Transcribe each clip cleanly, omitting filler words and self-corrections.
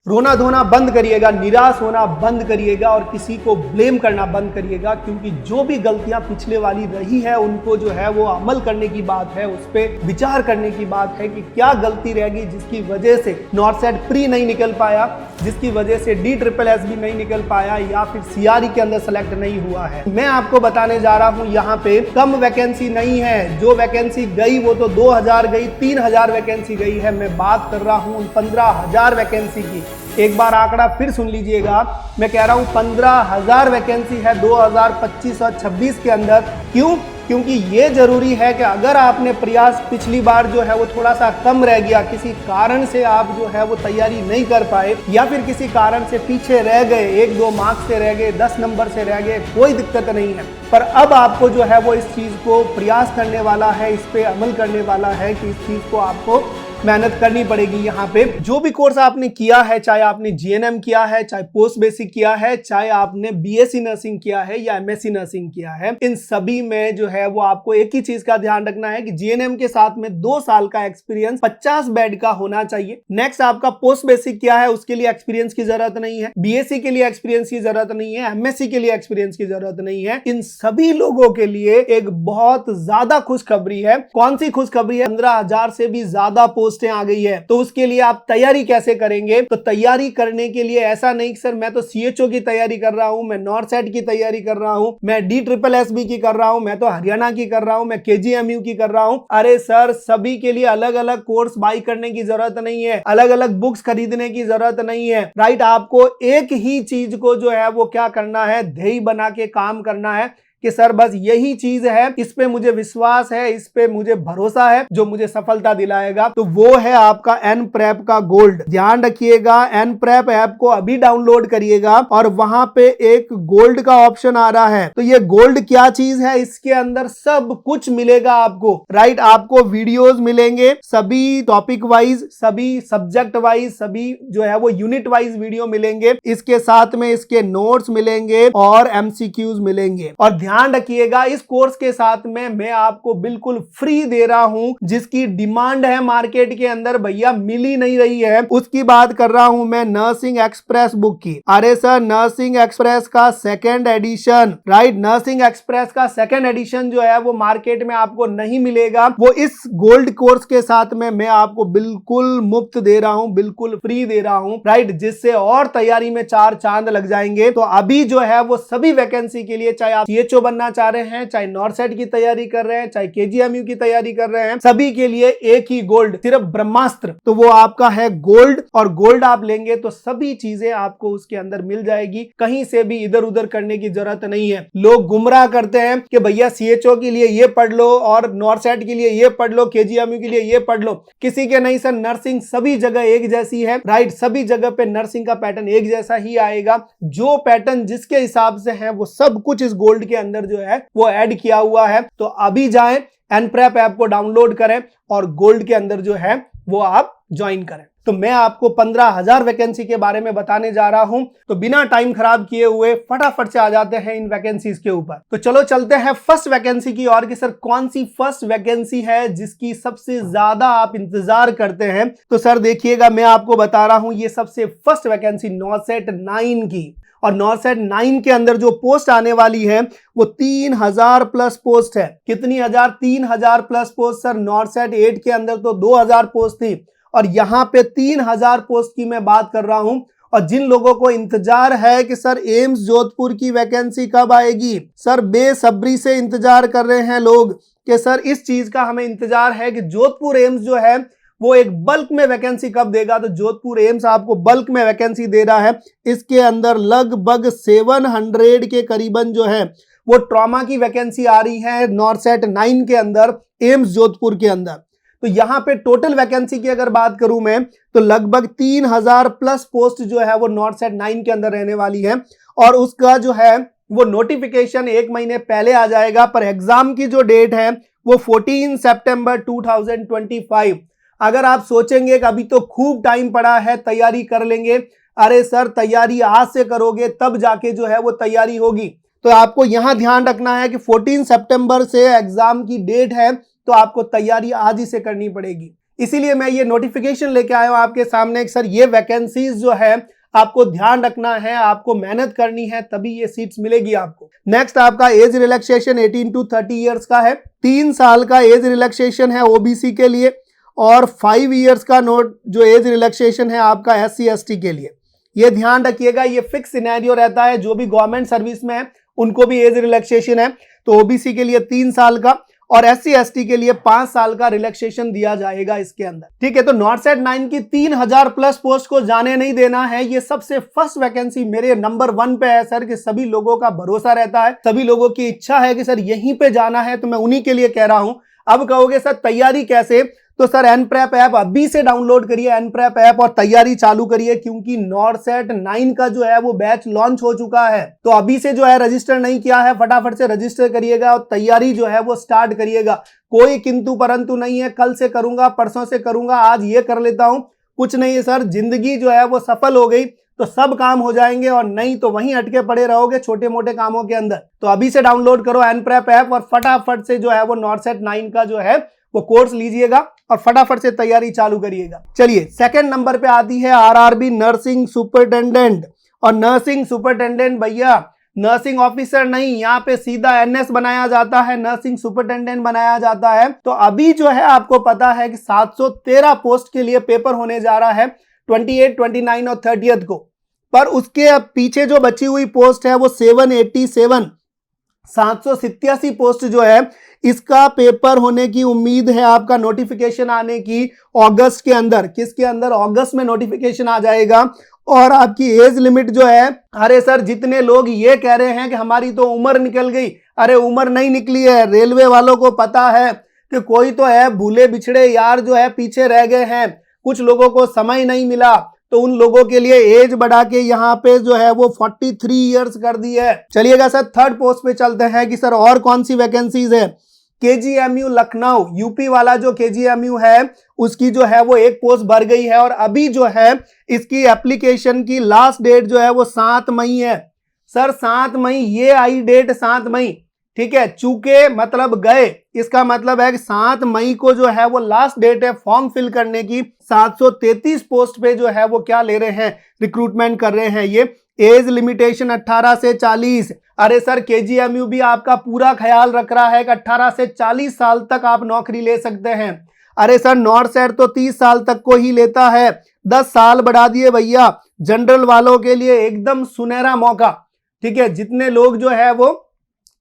रोना धोना बंद करिएगा, निराश होना बंद करिएगा और किसी को ब्लेम करना बंद करिएगा, क्योंकि जो भी गलतियां पिछले वाली रही है उनको जो है वो अमल करने की बात है, उस पर विचार करने की बात है कि क्या गलती रह गई जिसकी वजह से नॉर्सेट प्री नहीं निकल पाया, जिसकी वजह से DSSS भी नहीं निकल पाया या फिर CRE के अंदर सेलेक्ट नहीं हुआ है। मैं आपको बताने जा रहा हूं यहाँ पे कम वैकेंसी नहीं है, जो वैकेंसी गई वो तो 2000 गई, 3000 वैकेंसी गई है। मैं बात कर रहा हूं 15,000 वैकेंसी की। एक बार आंकड़ा फिर सुन लीजिएगा, मैं कह रहा हूं 15,000 वैकेंसी है 2025 और 26 के अंदर। क्यों? क्योंकि ये जरूरी है कि अगर आपने प्रयास पिछली बार जो है वो थोड़ा सा कम रह गया, किसी कारण से आप जो है वो तैयारी नहीं कर पाए या फिर किसी कारण से पीछे रह गए, 1-2 मार्क्स से रह गए, 10 नंबर से रह गए, कोई दिक्कत नहीं है। पर अब आपको जो है वो इस चीज को प्रयास करने वाला है, इस पे अमल करने वाला है कि इस चीज को आपको मेहनत करनी पड़ेगी। यहाँ पे जो भी कोर्स आपने किया है, चाहे आपने GNM किया है, चाहे पोस्ट बेसिक किया है, चाहे आपने BSc नर्सिंग किया है या MSc नर्सिंग किया है, इन सभी में जो है वो आपको एक ही चीज का ध्यान रखना है कि GNM के साथ में 2 साल का एक्सपीरियंस 50 बेड का होना चाहिए। नेक्स्ट आपका पोस्ट बेसिक किया है, उसके लिए एक्सपीरियंस की जरूरत नहीं है, BSc के लिए एक्सपीरियंस की जरूरत नहीं है, MSc के लिए एक्सपीरियंस की जरूरत नहीं है। इन सभी लोगों के लिए एक बहुत ज्यादा खुशखबरी है। कौन सी खुशखबरी है? 15,000 से भी ज्यादा पोस्टें आ गई है। तो उसके लिए आप तैयारी कैसे करेंगे? तो तैयारी करने के लिए ऐसा नहीं कि सर मैं तो CHO की तैयारी कर रहा हूं, मैं नॉर्सेट की तैयारी कर रहा हूं, मैं DSSS की कर रहा हूं, मैं तो हरियाणा की कर रहा हूं, मैं KGMU की कर रहा हूं। अरे सर, सभी के लिए अलग अलग कोर्स बाई करने की जरूरत नहीं है, अलग अलग बुक्स खरीदने की जरूरत नहीं है। राइट, आपको एक ही चीज को जो है वो क्या करना है, ध्येय बना के काम करना है कि सर बस यही चीज है, इस पे मुझे विश्वास है, इस पे मुझे भरोसा है, जो मुझे सफलता दिलाएगा। तो वो है आपका NPrep का गोल्ड। ध्यान रखिएगा, NPrep ऐप को अभी डाउनलोड करिएगा और वहां पे एक गोल्ड का ऑप्शन आ रहा है। तो ये गोल्ड क्या चीज है? इसके अंदर सब कुछ मिलेगा आपको। राइट, आपको वीडियोस मिलेंगे सभी टॉपिक वाइज, सभी सब्जेक्ट वाइज, सभी जो है वो यूनिट वाइज वीडियो मिलेंगे। इसके साथ में इसके नोट्स मिलेंगे और MCQs मिलेंगे। और ध्यान रखिएगा, इस कोर्स के साथ में मैं आपको बिल्कुल फ्री दे रहा हूं, जिसकी डिमांड है मार्केट के अंदर भैया मिल ही नहीं रही है। उसकी बात कर रहा हूं मैं नर्सिंग एक्सप्रेस बुक की। अरे सर, नर्सिंग एक्सप्रेस का 2nd addition, right, nursing express का 2nd एडिशन जो है वो मार्केट में आपको नहीं मिलेगा। वो इस गोल्ड कोर्स के साथ में मैं आपको बिल्कुल मुफ्त दे रहा हूं, बिल्कुल फ्री दे रहा हूं, राइट, जिससे और तैयारी में 4 चांद लग जाएंगे। तो अभी जो है वो सभी वैकेंसी के लिए, चाहे आप CHO बनना चाह रहे हैं, चाहे नॉर्सेट की तैयारी कर रहे हैं, चाहे KGMU की तैयारी कर रहे हैं, सभी के लिए एक ही गोल्ड, सिर्फ ब्रह्मास्त्र। तो वो आपका है गोल्ड, और गोल्ड आप लेंगे तो सभी चीजें आपको उसके अंदर मिल जाएगी। कहीं से भी इधर उधर करने की जरूरत नहीं है। लोग गुमराह करते हैं कि भैया CHO के लिए ये पढ़ लो और नॉर्सेट के लिए ये पढ़ लो, KGMU के लिए ये पढ़ लो। किसी के नहीं सर, नर्सिंग सभी जगह एक जैसी है। राइट, सभी जगह पे नर्सिंग का पैटर्न एक जैसा ही आएगा। जो पैटर्न जिसके हिसाब से है वो सब कुछ इस गोल्ड के अंदर जो है वो ऐड किया हुआ है। तो अभी जाएं, NPrep ऐप को डाउनलोड करें और गोल्ड के अंदर जो है वो आप ज्वाइन करें। तो मैं आपको 15,000 वैकेंसी के बारे में बताने जा रहा हूं, तो बिना टाइम खराब किए हुए फटाफट से आ जाते हैं इन वैकेंसीज के ऊपर। तो चलो चलते हैं फर्स्ट वैकेंसी की ओर कि सर कौन सी फर्स्ट वैकेंसी है जिसकी सबसे ज्यादा आप इंतजार करते हैं। तो सर देखिएगा, मैं आपको बता रहा हूं, ये सबसे फर्स्ट वैकेंसी नॉर्सेट 9 की, और नॉर्सेट 9 के अंदर जो पोस्ट आने वाली है वो 3,000 प्लस पोस्ट है। कितनी हजार? 3,000 प्लस पोस्ट। सर नॉर्सेट 8 के अंदर तो 2,000 पोस्ट थी, और यहां पे 3,000 पोस्ट की मैं बात कर रहा हूं। और जिन लोगों को इंतजार है कि सर एम्स जोधपुर की वैकेंसी कब आएगी, सर बेसब्री से इंतजार कर रहे हैं लोग कि सर इस चीज का हमें इंतजार है कि जोधपुर एम्स जो है वो एक बल्क में वैकेंसी कब देगा। तो जोधपुर एम्स आपको बल्क में वैकेंसी दे रहा है। इसके अंदर लगभग 700 के करीबन जो है वो ट्रॉमा की वैकेंसी आ रही है नॉर्सेट 9 के अंदर, एम्स जोधपुर के अंदर। तो यहां पे टोटल वैकेंसी की अगर बात करूं मैं, तो लगभग 3,000 प्लस पोस्ट जो है वो नॉर्सेट 9 के अंदर रहने वाली है। और उसका जो है वो नोटिफिकेशन 1 महीने पहले आ जाएगा, पर एग्जाम की जो डेट है वो 14 सितंबर 2025। अगर आप सोचेंगे कि अभी तो खूब टाइम पड़ा है, तैयारी कर लेंगे, अरे सर तैयारी आज से करोगे तब जाके जो है वो तैयारी होगी। तो आपको यहां ध्यान रखना है कि 14 सितंबर से एग्जाम की डेट है, तो आपको तैयारी आज ही से करनी पड़ेगी। इसीलिए मैं ये नोटिफिकेशन लेके आया हूं आपके सामने कि सर ये वैकेंसीज जो है आपको ध्यान रखना है, आपको मेहनत करनी है, तभी ये सीट्स मिलेगी आपको। नेक्स्ट आपका एज रिलैक्सेशन 18 to 30 ईयर्स का है। 3 साल का एज रिलैक्सेशन है ओबीसी के लिए और 5 ईयर्स का नोट जो एज रिलैक्सेशन है आपका SC ST के लिए। ये ध्यान रखिएगा, ये फिक्स सिनेरियो रहता है, जो भी गवर्नमेंट सर्विस में है उनको भी एज रिलैक्सेशन है। तो ओबीसी के लिए 3 साल का और SC ST के लिए 5 साल का रिलैक्सेशन दिया जाएगा इसके अंदर। ठीक है, तो नॉर्सेट 9 की 3000 प्लस पोस्ट को जाने नहीं देना है। ये सबसे फर्स्ट वैकेंसी मेरे नंबर 1 पे है सर, कि सभी लोगों का भरोसा रहता है, सभी लोगों की इच्छा है कि सर यहीं पे जाना है, तो मैं उन्हीं के लिए कह रहा हूं। अब कहोगे सर तैयारी कैसे, तो सर एनप्रेप ऐप अभी से डाउनलोड करिए, एनप्रेप ऐप, और तैयारी चालू करिए, क्योंकि नॉर्सेट 9 का जो है वो बैच लॉन्च हो चुका है। तो अभी से जो है रजिस्टर नहीं किया है, फटाफट से रजिस्टर करिएगा और तैयारी जो है वो स्टार्ट करिएगा। कोई किंतु परंतु नहीं है, कल से करूंगा, परसों से करूंगा, आज ये कर लेता हूं, कुछ नहीं है सर। जिंदगी जो है वो सफल हो गई तो सब काम हो जाएंगे, और नहीं तो वहीं अटके पड़े रहोगे छोटे मोटे कामों के अंदर। तो अभी से डाउनलोड करो एनप्रेप ऐप और फटाफट से जो है वो नॉर्सेट 9 का जो है वो कोर्स लीजिएगा और फटाफट से तैयारी चालू करिएगा। चलिए सेकंड नंबर पे आती है आरआरबी नर्सिंग सुपरिटेंडेंट। और नर्सिंग सुपरिटेंडेंट भैया नर्सिंग ऑफिसर नहीं, यहाँ पे सीधा NS बनाया जाता है, नर्सिंग सुपरिटेंडेंट बनाया जाता है। तो अभी जो है आपको पता है कि 713 पोस्ट के लिए पेपर होने जा रहा है 28, 29 और 30 को। पर उसके पीछे जो बची हुई पोस्ट है वो 787 पोस्ट जो है इसका पेपर होने की उम्मीद है। आपका नोटिफिकेशन आने की अगस्त के अंदर, किसके अंदर, अगस्त में नोटिफिकेशन आ जाएगा। और आपकी एज लिमिट जो है, अरे सर जितने लोग ये कह रहे हैं कि हमारी तो उम्र निकल गई, अरे उम्र नहीं निकली है। रेलवे वालों को पता है कि कोई तो है भूले बिछड़े यार जो है पीछे रह गए हैं, कुछ लोगों को समय नहीं मिला, तो उन लोगों के लिए एज बढ़ा के यहाँ पे जो है वो 43 ईयर्स कर दी है। चलिएगा सर थर्ड पोस्ट पे चलते हैं कि सर और कौन सी वैकेंसीज है। KGMU लखनऊ, यूपी वाला जो KGMU है उसकी जो है वो एक पोस्ट भर गई है, और अभी जो है इसकी एप्लीकेशन की लास्ट डेट जो है वो 7 मई है। सर 7 मई, ये आई डेट 7 मई, ठीक है, चूके मतलब गए, इसका मतलब है कि 7 मई को जो है वो लास्ट डेट है फॉर्म फिल करने की। 733 पोस्ट पे जो है वो क्या ले रहे हैं, रिक्रूटमेंट कर रहे हैं। ये एज लिमिटेशन 18 से 40। अरे सर KGMU भी आपका पूरा ख्याल रख रहा है कि 18 से 40 साल तक आप नौकरी ले सकते हैं। अरे सर नॉर्सेट तो 30 साल तक को ही लेता है, 10 साल बढ़ा दिए भैया। जनरल वालों के लिए एकदम सुनहरा मौका, ठीक है, जितने लोग जो है वो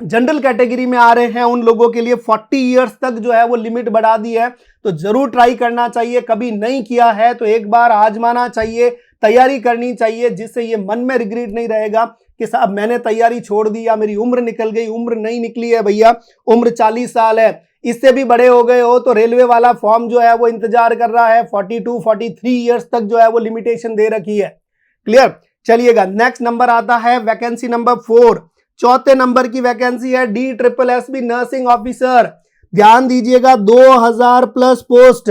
जनरल कैटेगरी में आ रहे हैं उन लोगों के लिए 40 ईयर्स तक जो है वो लिमिट बढ़ा दी है। तो जरूर ट्राई करना चाहिए, कभी नहीं किया है तो एक बार आजमाना चाहिए, तैयारी करनी चाहिए, जिससे ये मन में रिग्रेट नहीं रहेगा कि साहब मैंने तैयारी छोड़ दी या मेरी उम्र निकल गई। उम्र नहीं निकली है भैया, उम्र 40 साल है, इससे भी बड़े हो गए हो तो रेलवे वाला फॉर्म जो है वो इंतजार कर रहा है। 42, 43 ईयर्स तक जो है वो लिमिटेशन दे रखी है। क्लियर। चलिएगा नेक्स्ट नंबर आता है वैकेंसी नंबर 4, चौथे नंबर की वैकेंसी है DSSB नर्सिंग ऑफिसर। ध्यान दीजिएगा 2000 प्लस पोस्ट,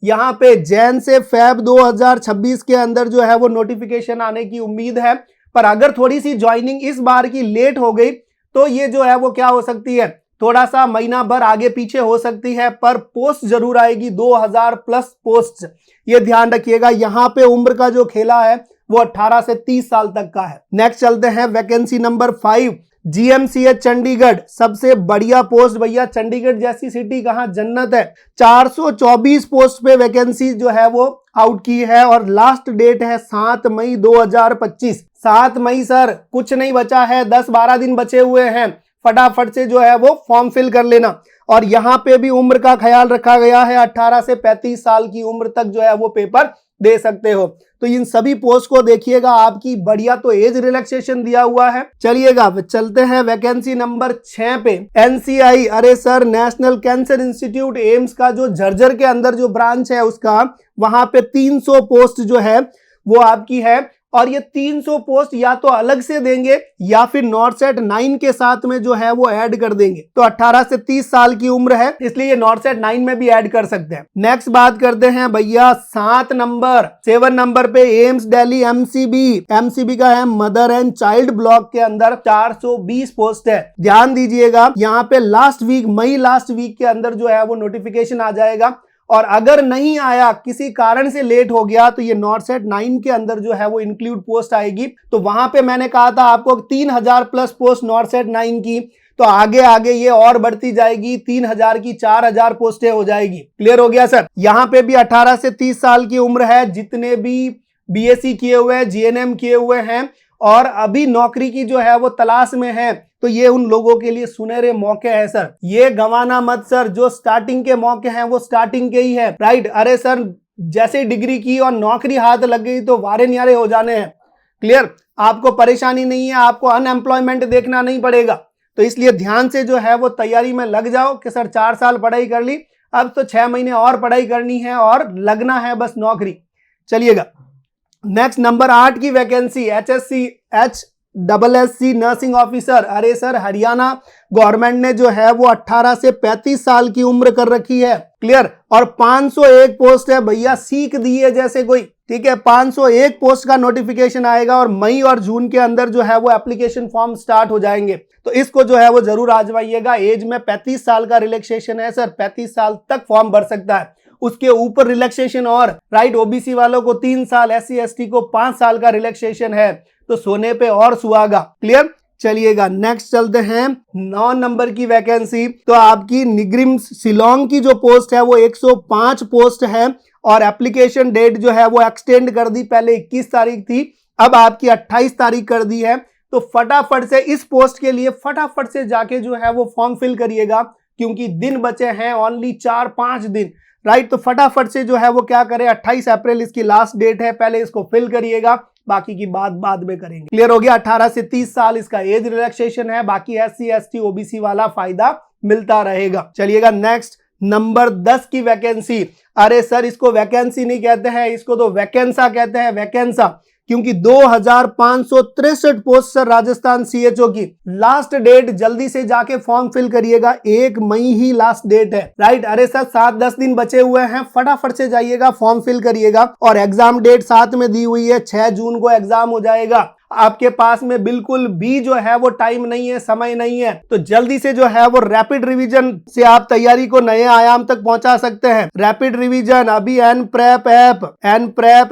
यहाँ पे जैन से फेब 2026 के अंदर जो है वो नोटिफिकेशन आने की उम्मीद है। पर अगर थोड़ी सी ज्वाइनिंग इस बार की लेट हो गई तो ये जो है वो क्या हो सकती है, थोड़ा सा महीना भर आगे पीछे हो सकती है, पर पोस्ट जरूर आएगी 2000 प्लस पोस्ट। ये ध्यान रखिएगा। यहाँ पे उम्र का जो खेला है वो 18 से 30 साल तक का है। नेक्स्ट चलते हैं वैकेंसी नंबर 5, GMCH चंडीगढ़। सबसे बढ़िया पोस्ट भैया, चंडीगढ़ जैसी सिटी कहां, जन्नत है। 424 पोस्ट पे वैकेंसी जो है वो आउट की है और लास्ट डेट है 7 मई 2025। 7 मई सर, कुछ नहीं बचा है, 10-12 दिन बचे हुए हैं। फटाफट से जो है वो फॉर्म फिल कर लेना। और यहाँ पे भी उम्र का ख्याल रखा गया है, 18 से 35 साल की उम्र तक जो है वो पेपर दे सकते हो। तो इन सभी पोस्ट को देखिएगा, आपकी बढ़िया तो एज रिलैक्सेशन दिया हुआ है। चलिएगा चलते हैं वैकेंसी नंबर 6 पे, NCI। अरे sir national cancer institute AIIMS का जो झज्जर के अंदर जो ब्रांच है उसका, वहां पे 300 पोस्ट जो है वो आपकी है। और ये 300 पोस्ट या तो अलग से देंगे या फिर नॉर्सेट 9 के साथ में जो है वो ऐड कर देंगे। तो 18 से 30 साल की उम्र है, इसलिए ये नॉर्सेट 9 में भी ऐड कर सकते हैं। नेक्स्ट बात करते हैं भैया 7 नंबर पे एम्स दिल्ली MCB का है मदर एंड चाइल्ड ब्लॉक के अंदर 420 पोस्ट है। ध्यान दीजिएगा यहाँ पे लास्ट वीक के अंदर जो है वो नोटिफिकेशन आ जाएगा और अगर नहीं आया, किसी कारण से लेट हो गया, तो ये नॉर्सेट 9 के अंदर जो है वो इंक्लूड पोस्ट आएगी। तो वहां पे मैंने कहा था आपको 3000 प्लस पोस्ट नॉर्सेट 9 की, तो आगे आगे ये और बढ़ती जाएगी, 3000 की 4000 पोस्टें हो जाएगी। क्लियर हो गया सर। यहाँ पे भी 18 से 30 साल की उम्र है, जितने भी बीएससी किए हुए हैं, जीएनएम किए हुए हैं और अभी नौकरी की जो है वो तलाश में है, तो ये उन लोगों के लिए सुनहरे मौके हैं सर। ये गंवाना मत सर, जो स्टार्टिंग के मौके हैं वो स्टार्टिंग के ही है, राइट। अरे सर, जैसे डिग्री की और नौकरी हाथ लग गई तो वारे न्यारे हो जाने हैं। क्लियर, आपको परेशानी नहीं है, आपको अनएम्प्लॉयमेंट देखना नहीं पड़ेगा। तो इसलिए ध्यान से जो है वो तैयारी में लग जाओ कि सर 4 साल पढ़ाई कर ली, अब तो 6 महीने और पढ़ाई करनी है और लगना है बस नौकरी। चलिएगा नेक्स्ट, नंबर 8 की वैकेंसी HSC नर्सिंग ऑफिसर। अरे सर, हरियाणा गवर्नमेंट ने जो है वो 18 से 35 साल की उम्र कर रखी है। क्लियर, और 501 पोस्ट है भैया, सीख दी है जैसे कोई, ठीक है। 501 पोस्ट का नोटिफिकेशन आएगा और मई और जून के अंदर जो है वो एप्लीकेशन फॉर्म स्टार्ट हो जाएंगे। तो इसको जो है वो जरूर आजमाइएगा। एज में 35 साल का रिलैक्सेशन है सर, 35 साल तक फॉर्म भर सकता है, उसके ऊपर रिलैक्सेशन और, राइट। ओबीसी वालों को 3 साल, SC ST को 5 साल का रिलैक्सेशन है, तो सोने पे और सुहागा। क्लियर, चलिएगा नेक्स्ट चलते हैं। 9 नंबर की वैकेंसी, तो आपकी निगरिम शिलोंग की जो पोस्ट है वो 105 पोस्ट है और एप्लीकेशन डेट जो है वो एक्सटेंड कर दी, पहले 21 तारीख थी, अब आपकी 28 तारीख कर दी है। तो फटाफट से इस पोस्ट के लिए फटाफट से जाके जो है वो फॉर्म फिल करिएगा, क्योंकि दिन बचे हैं ओनली 4-5 दिन, राइट। तो फटाफट से जो है वो क्या करें, 28 अप्रैल इसकी लास्ट डेट है, पहले इसको फिल करिएगा, बाकी की बात बाद में करेंगे। क्लियर हो गया। 18 से 30 साल इसका एज रिलैक्सेशन है, बाकी SC ST OBC वाला फायदा मिलता रहेगा। चलिएगा नेक्स्ट, नंबर 10 की वैकेंसी। अरे सर, इसको वैकेंसी नहीं कहते हैं, इसको तो वैकेंसा कहते हैं, वैकेंसा, क्योंकि 2563 पोस्ट सर राजस्थान CHO की। लास्ट डेट जल्दी से जाके फॉर्म फिल करिएगा, 1 मई ही लास्ट डेट है, राइट। अरे सर, 7-10 दिन बचे हुए हैं, फटाफट से जाइएगा फॉर्म फिल करिएगा। और एग्जाम डेट साथ में दी हुई है, 6 जून को एग्जाम हो जाएगा। आपके पास में बिल्कुल भी जो है वो टाइम नहीं है, समय नहीं है, तो जल्दी से जो है वो रैपिड रिवीजन से आप तैयारी को नए आयाम तक पहुंचा सकते हैं। रैपिड रिवीजन, अभी एनप्रेप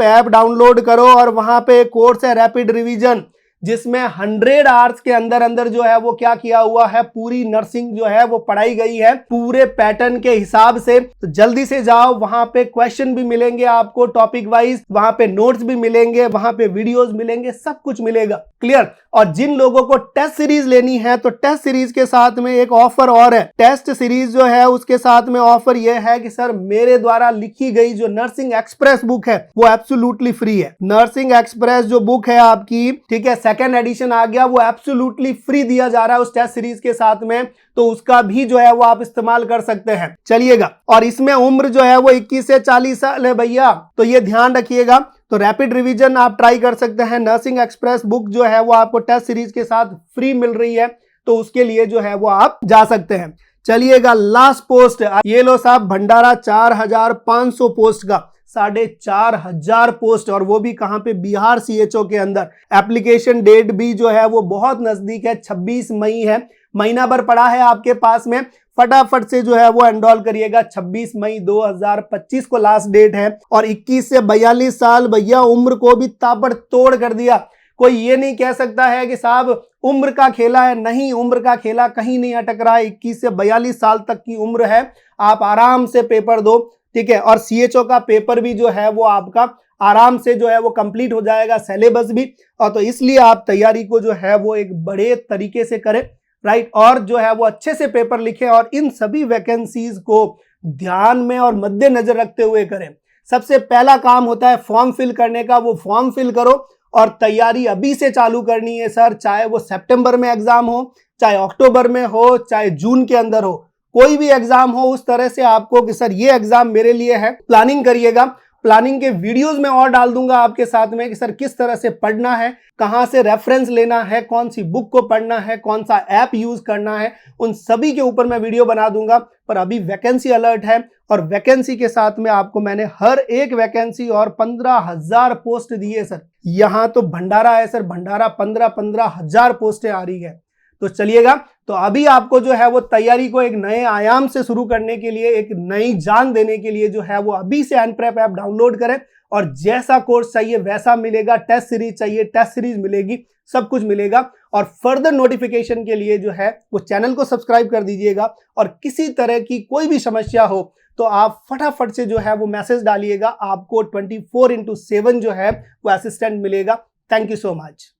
ऐप डाउनलोड करो और वहां पे कोर्स है रैपिड रिवीजन, जिसमें 100 आवर्स के अंदर अंदर जो है वो क्या किया हुआ है, पूरी नर्सिंग जो है वो पढ़ाई गई है पूरे पैटर्न के हिसाब से। तो जल्दी से जाओ, वहां पे क्वेश्चन भी मिलेंगे आपको टॉपिक वाइज, वहां पे नोट्स भी मिलेंगे, वहां पे वीडियोस मिलेंगे, सब कुछ मिलेगा। क्लियर। और जिन लोगों को टेस्ट सीरीज लेनी है, तो टेस्ट सीरीज के साथ में एक ऑफर और है। टेस्ट सीरीज जो है उसके साथ में ऑफर यह है कि सर मेरे द्वारा लिखी गई जो नर्सिंग एक्सप्रेस बुक है वो एब्सोल्युटली फ्री है। नर्सिंग एक्सप्रेस जो बुक है आपकी, ठीक है, 2nd एडिशन आ गया, वो एब्सोल्युटली फ्री दिया जा रहा है उस टेस्ट सीरीज के साथ में, तो उसका भी जो है वो आप इस्तेमाल कर सकते हैं। चलिएगा, और इसमें उम्र जो है वो 21 से 40 साल है भैया, तो ये ध्यान रखिएगा। तो रैपिड रिवीजन आप ट्राई कर सकते हैं। नर्सिंग एक्सप्रेस बुक जो है वो आपको टेस्ट सीरीज के साथ फ्री मिल रही है, तो उसके लिए जो है वो आप जा सकते हैं। चलिएगा लास्ट पोस्ट, ये लो साहब, भंडारा 4500 पोस्ट का 4500 पोस्ट, और वो भी कहां पे, बिहार CHO के अंदर। एप्लीकेशन डेट भी जो है वो बहुत नजदीक है, 26 मई है, महीना भर पड़ा है आपके पास में, फटाफट से जो है वो एनरोल करिएगा। 26 मई 2025 को लास्ट डेट है। और 21 से 42 साल भैया, उम्र को भी ताबड़तोड़ कर दिया। कोई ये नहीं कह सकता है कि साहब उम्र का खेला है, नहीं, उम्र का खेला कहीं नहीं अटक रहा है। 21 से 42 साल तक की उम्र है, आप आराम से पेपर दो, ठीक है। और CHO का पेपर भी जो है वो आपका आराम से जो है वो कंप्लीट हो जाएगा, सिलेबस भी। और तो इसलिए आप तैयारी को जो है वो एक बड़े तरीके से करें, राइट, और जो है वो अच्छे से पेपर लिखें और इन सभी वैकेंसीज को ध्यान में और मद्देनजर रखते हुए करें। सबसे पहला काम होता है फॉर्म फिल करने का, वो फॉर्म फिल करो और तैयारी अभी से चालू करनी है सर, चाहे वो सितंबर में एग्जाम हो, चाहे अक्टूबर में हो, चाहे जून के अंदर हो, कोई भी एग्जाम हो, उस तरह से आपको कि सर ये एग्जाम मेरे लिए है, प्लानिंग करिएगा। प्लानिंग के वीडियोस में और डाल दूंगा आपके साथ में कि सर किस तरह से पढ़ना है, कहां से रेफरेंस लेना है, कौन सी बुक को पढ़ना है, कौन सा ऐप यूज करना है, उन सभी के ऊपर मैं वीडियो बना दूंगा। पर अभी वैकेंसी अलर्ट है और वैकेंसी के साथ में आपको मैंने हर एक वैकेंसी और 15,000 पोस्ट दी है सर। यहां तो भंडारा है सर, भंडारा 15,000 पोस्टें आ रही है। तो चलिएगा, तो अभी आपको जो है वो तैयारी को एक नए आयाम से शुरू करने के लिए, एक नई जान देने के लिए जो है वो अभी से एनप्रेप ऐप डाउनलोड करें और जैसा कोर्स चाहिए वैसा मिलेगा। टेस्ट सीरीज चाहिए, टेस्ट सीरीज मिलेगी, सब कुछ मिलेगा। और फर्दर नोटिफिकेशन के लिए जो है वो चैनल को सब्सक्राइब कर दीजिएगा। और किसी तरह की कोई भी समस्या हो तो आप फटाफट से जो है वो मैसेज डालिएगा, आपको 24/7 जो है वो असिस्टेंट मिलेगा। Thank you so much.